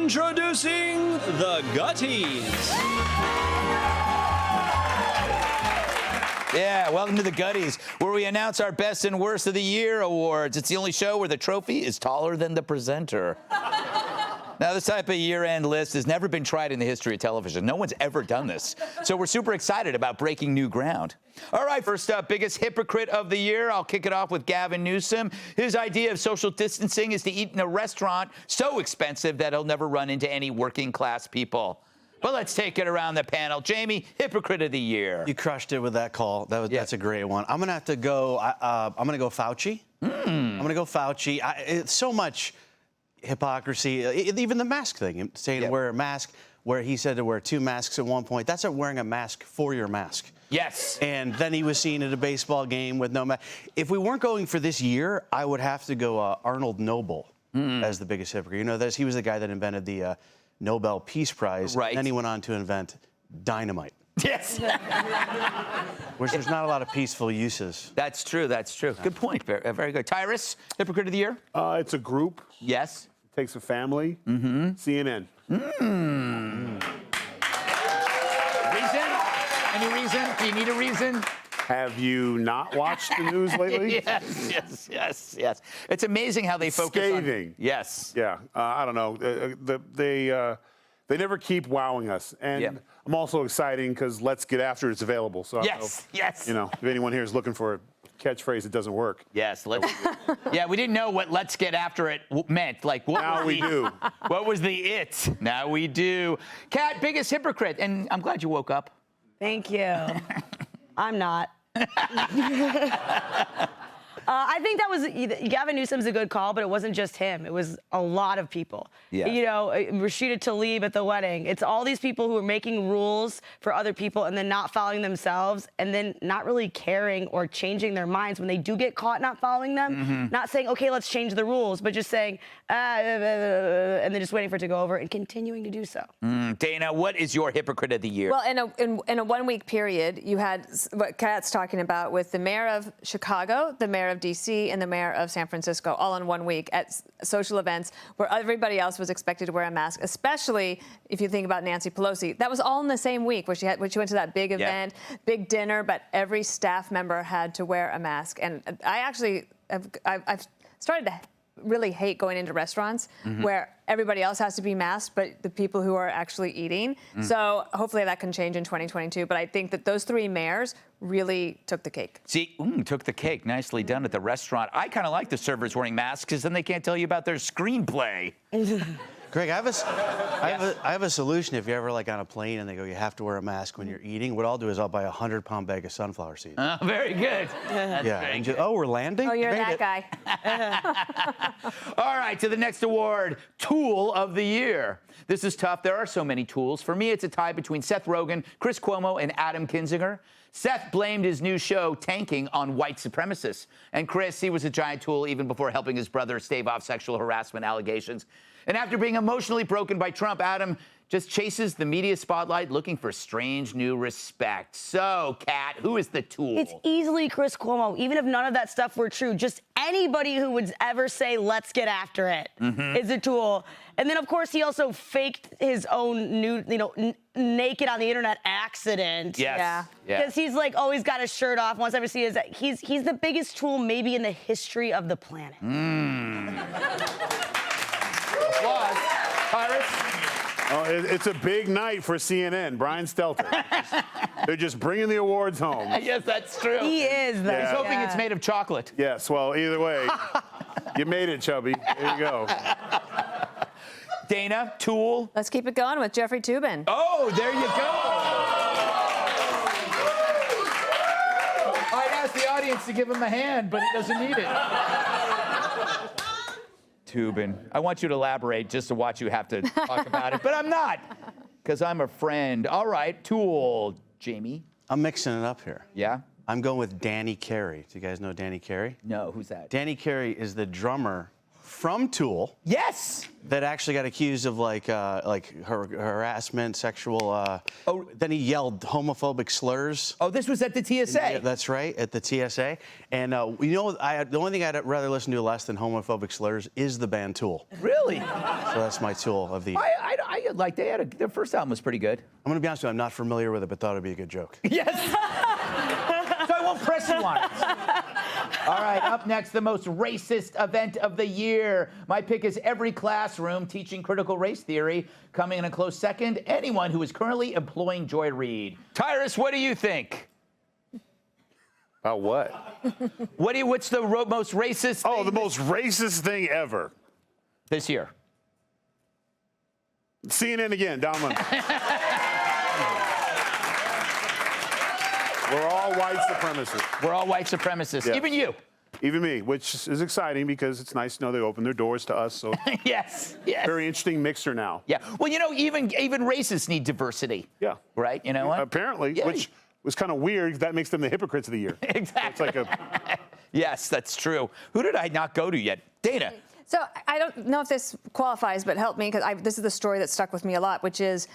Introducing the Gutties. Yeah, welcome to the Gutties, where we announce our Best and Worst of the Year awards. It's the only show where the trophy is taller than the presenter. Now, this type of year-end list has never been tried in the history of television. No one's ever done this. So we're super excited about breaking new ground. All right, first up, biggest hypocrite of the year. I'll kick it off with Gavin Newsom. His idea of social distancing is to eat in a restaurant so expensive that he'll never run into any working-class people. But let's take it around the panel. Jamie, hypocrite of the year. You crushed it with that call. That's a great one. I'm gonna have to go. I'm gonna go Fauci. I'm gonna go Fauci. It's so much hypocrisy. Even the mask thing, saying to wear a mask, where he said to wear 2 masks at one point. That's like wearing a mask for your mask. Yes. And then he was seen at a baseball game with no mask. If we weren't going for this year, I would have to go Arnold Noble as the biggest hypocrite. You know, he was the guy that invented the Nobel Peace Prize. Right. And then he went on to invent dynamite. Yes. Which there's not a lot of peaceful uses. That's true. That's true. Good point. Very good. Tyrus, hypocrite of the year? It's a group. Yes. Takes a family. CNN. Reason? Any reason? Do you need a reason? Have you not watched the news lately? Yes. It's amazing how they focus Scathing. on... Yes. Yeah, I don't know. They never keep wowing us. And I'm also exciting because Let's Get After It's available. So Yes. You know, if anyone here is looking for a catchphrase that doesn't work. Yes. Yeah, we didn't know what "Let's Get After It" meant. Like, what? Now we do. What was the it? Now we do. Kat, biggest hypocrite, and I'm glad you woke up. Thank you. I'm not. I think that was Gavin Newsom's a good call, but it wasn't just him. It was a lot of people. Yeah. You know, Rashida Tlaib at the wedding. It's all these people who are making rules for other people and then not following themselves and then not really caring or changing their minds when they do get caught not following them. Not saying, okay, let's change the rules, but just saying, and then just waiting for it to go over and continuing to do so. Dana, what is your hypocrite of the year? Well, in a 1 week period, you had what Kat's talking about with the mayor of Chicago, the mayor of D.C., and the mayor of San Francisco, all in 1 week at social events where everybody else was expected to wear a mask, especially if you think about Nancy Pelosi. That was all in the same week where she went to that big event, big dinner, but every staff member had to wear a mask. And I've started to really hate going into restaurants where everybody else has to be masked, but the people who are actually eating. So hopefully that can change in 2022. But I think that those 3 mayors really took the cake. See, took the cake. Nicely done at the restaurant. I kind of like the servers wearing masks because then they can't tell you about their screenplay. Greg, I have a solution. If you're ever like on a plane and they go, you have to wear a mask when you're eating, what I'll do is I'll buy a 100-pound bag of sunflower seeds. Very good. That's yeah. very And good. we're landing? Oh, you're Made that it. guy. All right, to the next award, Tool of the Year. This is tough. There are so many tools. For me, it's a tie between Seth Rogen, Chris Cuomo, and Adam Kinzinger. Seth blamed his new show, Tanking, on white supremacists. And Chris, he was a giant tool even before helping his brother stave off sexual harassment allegations. And after being emotionally broken by Trump, Adam just chases the media spotlight looking for strange new respect. So, Kat, who is the tool? It's easily Chris Cuomo, even if none of that stuff were true. Just anybody who would ever say, let's get after it, is a tool. And then, of course, he also faked his own naked on the internet accident. Yes. Yeah. Because he's like always got his shirt off. Once ever see his, he's the biggest tool maybe in the history of the planet. Applause. Tyrus? Oh, it's a big night for CNN. Brian Stelter. They're just bringing the awards home. Yes, that's true. He is, though. Yeah. He's hoping it's made of chocolate. Yes, well, either way, you made it, Chubby. There you go. Dana, tool. Let's keep it going with Jeffrey Toobin. Oh, there you go. I'd ask the audience to give him a hand, but he doesn't need it. Toobin. I want you to elaborate just to watch you have to talk about it, but I'm not, because I'm a friend. All right, tool. Jamie? I'm mixing it up here. Yeah? I'm going with Danny Carey. Do you guys know Danny Carey? No, who's that? Danny Carey is the drummer from Tool. Yes. That actually got accused of like harassment, sexual. Then he yelled homophobic slurs. Oh, this was at the TSA. Yeah, that's right, at the TSA. And you know, the only thing I'd rather listen to less than homophobic slurs is the band Tool. Really? So that's my Tool of the. I like their first album was pretty good. I'm gonna be honest with you, I'm not familiar with it, but thought it'd be a good joke. Yes. So I won't press you on it. All right, up next, the most racist event of the year. My pick is every classroom teaching critical race theory. Coming in a close second, anyone who is currently employing Joy Reid. Tyrus, what do you think? About what? What's the most racist thing? Oh, the most racist thing ever. This year. CNN again, down one. We're all white supremacists. We're all white supremacists. Yes. Even you. Even me, which is exciting because it's nice to know they open their doors to us. So Yes. very interesting mixer now. Yeah. Well, you know, even racists need diversity. Yeah. Right? You know what? Apparently, Yeah. which was kind of weird. That makes them the hypocrites of the year. Exactly. It's like a. Yes, that's true. Who did I not go to yet? Dana. So I don't know if this qualifies, but help me, because this is the story that stuck with me a lot, which is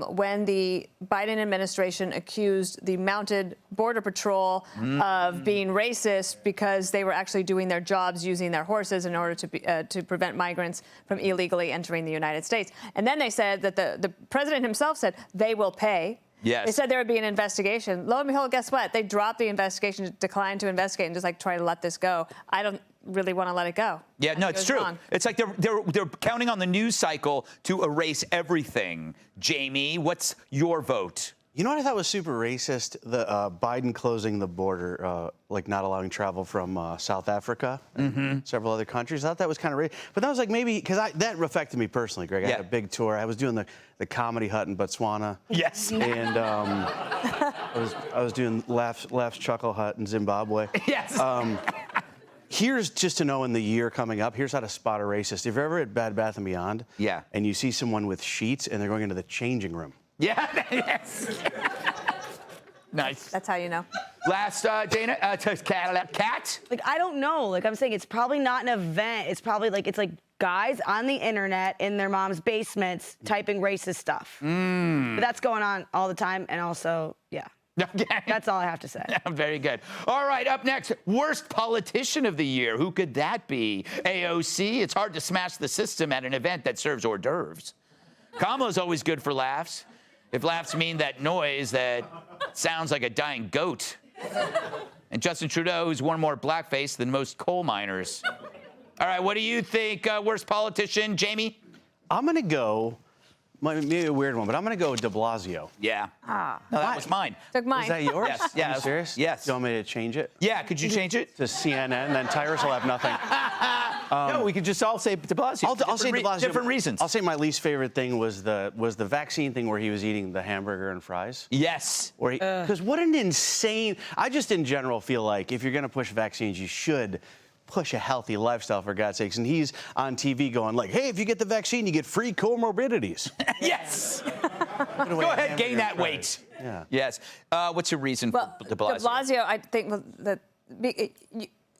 when the Biden administration accused the mounted border patrol of being racist because they were actually doing their jobs using their horses in order to prevent migrants from illegally entering the United States. And then they said that the president himself said they will pay. Yes. They said there would be an investigation. Lo and behold, guess what? They dropped the investigation, declined to investigate, and just like try to let this go. I don't really want to let it go. Yeah, no, it's true. Wrong. It's like they're counting on the news cycle to erase everything. Jamie, what's your vote? You know what I thought was super racist? The Biden closing the border, like not allowing travel from South Africa and several other countries. I thought that was kind of racist. But that was like maybe, because that affected me personally, Greg. I had a big tour. I was doing the Comedy Hut in Botswana. Yes. And I was doing Laughs Chuckle Hut in Zimbabwe. Yes. Here's just to know in the year coming up, here's how to spot a racist. If you're ever at Bed Bath & Beyond, and you see someone with sheets and they're going into the changing room. Yeah, yes. Nice. That's how you know. Last, Dana, Cat? Like, I don't know. Like I'm saying, it's probably not an event. It's probably like, it's like guys on the internet in their mom's basements typing racist stuff. But that's going on all the time. And also, yeah. That's all I have to say. Very good. All right, up next, worst politician of the year. Who could that be? AOC, it's hard to smash the system at an event that serves hors d'oeuvres. Kamala's always good for laughs. If laughs mean that noise that sounds like a dying goat. And Justin Trudeau, who's worn more blackface than most coal miners. All right, what do you think, worst politician? Jamie? I'm going to go, maybe a weird one, but I'm going to go de Blasio. Yeah. No, that was mine. Took mine. Is that yours? Yes. Are you serious? Yes. Do you want me to change it? Yeah, could you change it? To CNN, then Tyrus will have nothing. No, we could just all say de Blasio. I'll say de Blasio. Different reasons. I'll say my least favorite thing was the vaccine thing where he was eating the hamburger and fries. Yes. Because what an insane. I just in general feel like if you're going to push vaccines, you should push a healthy lifestyle, for God's sakes. And he's on TV going like, hey, if you get the vaccine, you get free comorbidities. Yes. Go ahead, gain that weight. Yeah. Yes. What's your reason for de Blasio? De Blasio, I think that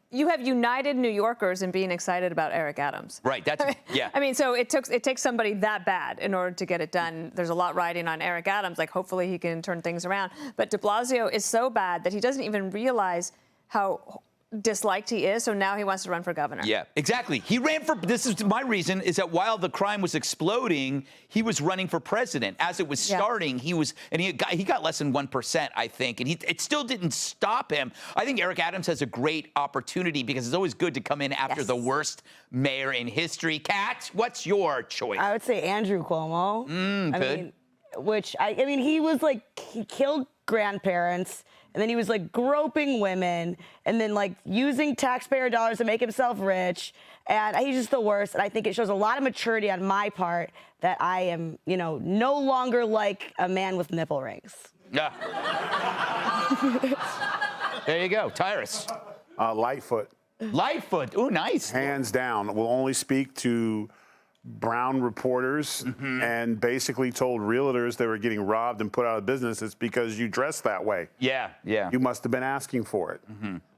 you have united New Yorkers in being excited about Eric Adams. Right. That's yeah. I mean, so it takes somebody that bad in order to get it done. There's a lot riding on Eric Adams. Like, hopefully he can turn things around. But de Blasio is so bad that he doesn't even realize how disliked he is, so now he wants to run for governor. Yeah, exactly. He ran for, this is my reason, is that while the crime was exploding, he was running for president. As it was starting, he was, and he got less than 1%, I think, and it still didn't stop him. I think Eric Adams has a great opportunity because it's always good to come in after the worst mayor in history. Kat, what's your choice? I would say Andrew Cuomo. Good. I mean, he was like, he killed grandparents, and then he was like groping women, and then like using taxpayer dollars to make himself rich. And he's just the worst. And I think it shows a lot of maturity on my part that I am, no longer like a man with nipple rings. Yeah. There you go. Tyrus. Lightfoot. Lightfoot. Ooh, nice. Hands down. Will only speak to brown reporters and basically told realtors they were getting robbed and put out of business. It's because you dress that way. Yeah, yeah. You must have been asking for it.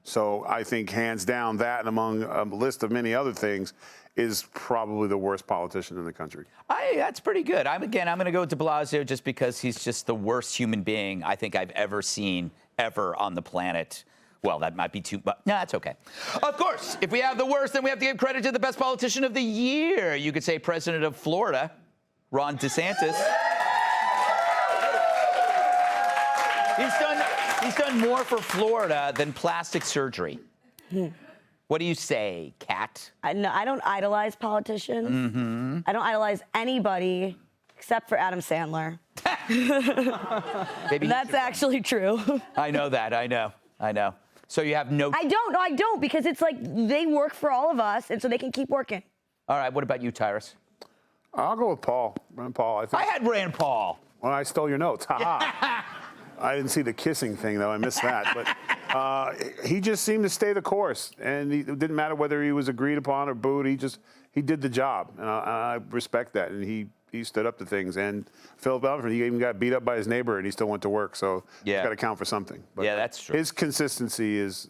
So I think hands down that, and among a list of many other things, is probably the worst politician in the country. That's pretty good. I'm going to go with de Blasio just because he's just the worst human being I think I've ever seen ever on the planet. Well, that might be too, but no, that's okay. Of course, if we have the worst, then we have to give credit to the best politician of the year. You could say President of Florida, Ron DeSantis. He's done more for Florida than plastic surgery. What do you say, Kat? No, I don't idolize politicians. I don't idolize anybody except for Adam Sandler. That's actually true. I know that. I know. So you have no... I don't, because it's like they work for all of us, and so they can keep working. All right, what about you, Tyrus? I'll go with Paul. Rand Paul, I think. I had Rand Paul. Well, I stole your notes. Ha-ha. I didn't see the kissing thing, though. I missed that. But he just seemed to stay the course. And it didn't matter whether he was agreed upon or booed. He did the job. And I respect that. And he stood up to things. And Philip Alford, he even got beat up by his neighbor, and he still went to work. So yeah, it's got to count for something. But yeah, that's true. His consistency is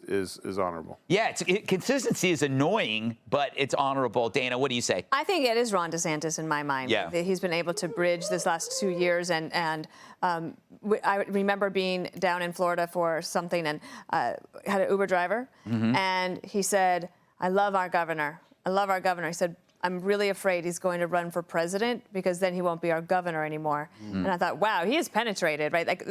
honorable. Yeah, consistency is annoying, but it's honorable. Dana, what do you say? I think it is Ron DeSantis in my mind. Yeah. He's been able to bridge this last 2 years, and I remember being down in Florida for something and had an Uber driver, and he said, I love our governor. I love our governor. He said, I'm really afraid he's going to run for president because then he won't be our governor anymore. And I thought, wow, he is penetrated, right? Like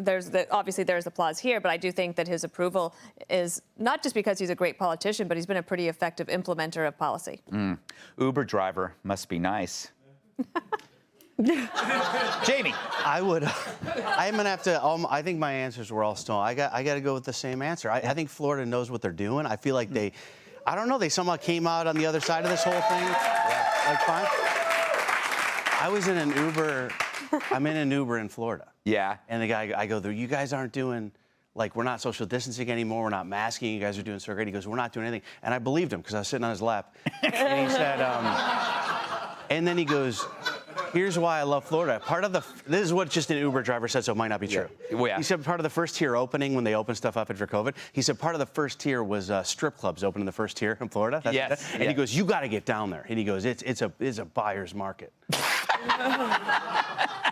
obviously there's applause here, but I do think that his approval is not just because he's a great politician, but he's been a pretty effective implementer of policy. Uber driver must be nice. Jamie. I'm going to have to, I think my answers were all stolen. I got to go with the same answer. I think Florida knows what they're doing. I feel like I don't know, they somehow came out on the other side of this whole thing. Yeah. Like, fine. I was in an Uber, I'm in an Uber in Florida. Yeah. And the guy, I go, you guys aren't doing, like, we're not social distancing anymore, we're not masking, you guys are doing so great. He goes, we're not doing anything. And I believed him because I was sitting on his lap. And he said, and then he goes, here's why I love Florida. This is what just an Uber driver said, so it might not be true. Yeah. He said part of the first tier opening when they opened stuff up after COVID, he said part of the first tier was strip clubs opening the first tier in Florida. And he goes, you got to get down there. And he goes, it's a buyer's market.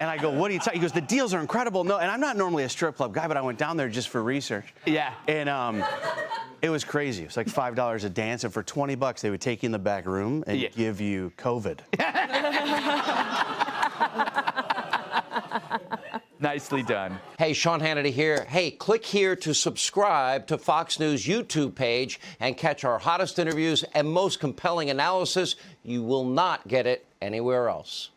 And I go, what are you talking? He goes, the deals are incredible. No, and I'm not normally a strip club guy, but I went down there just for research. Yeah. And it was crazy. It was like $5 a dance, and for $20 they would take you in the back room and give you COVID. Nicely done. Hey, Sean Hannity here. Hey, click here to subscribe to Fox News YouTube page and catch our hottest interviews and most compelling analysis. You will not get it anywhere else.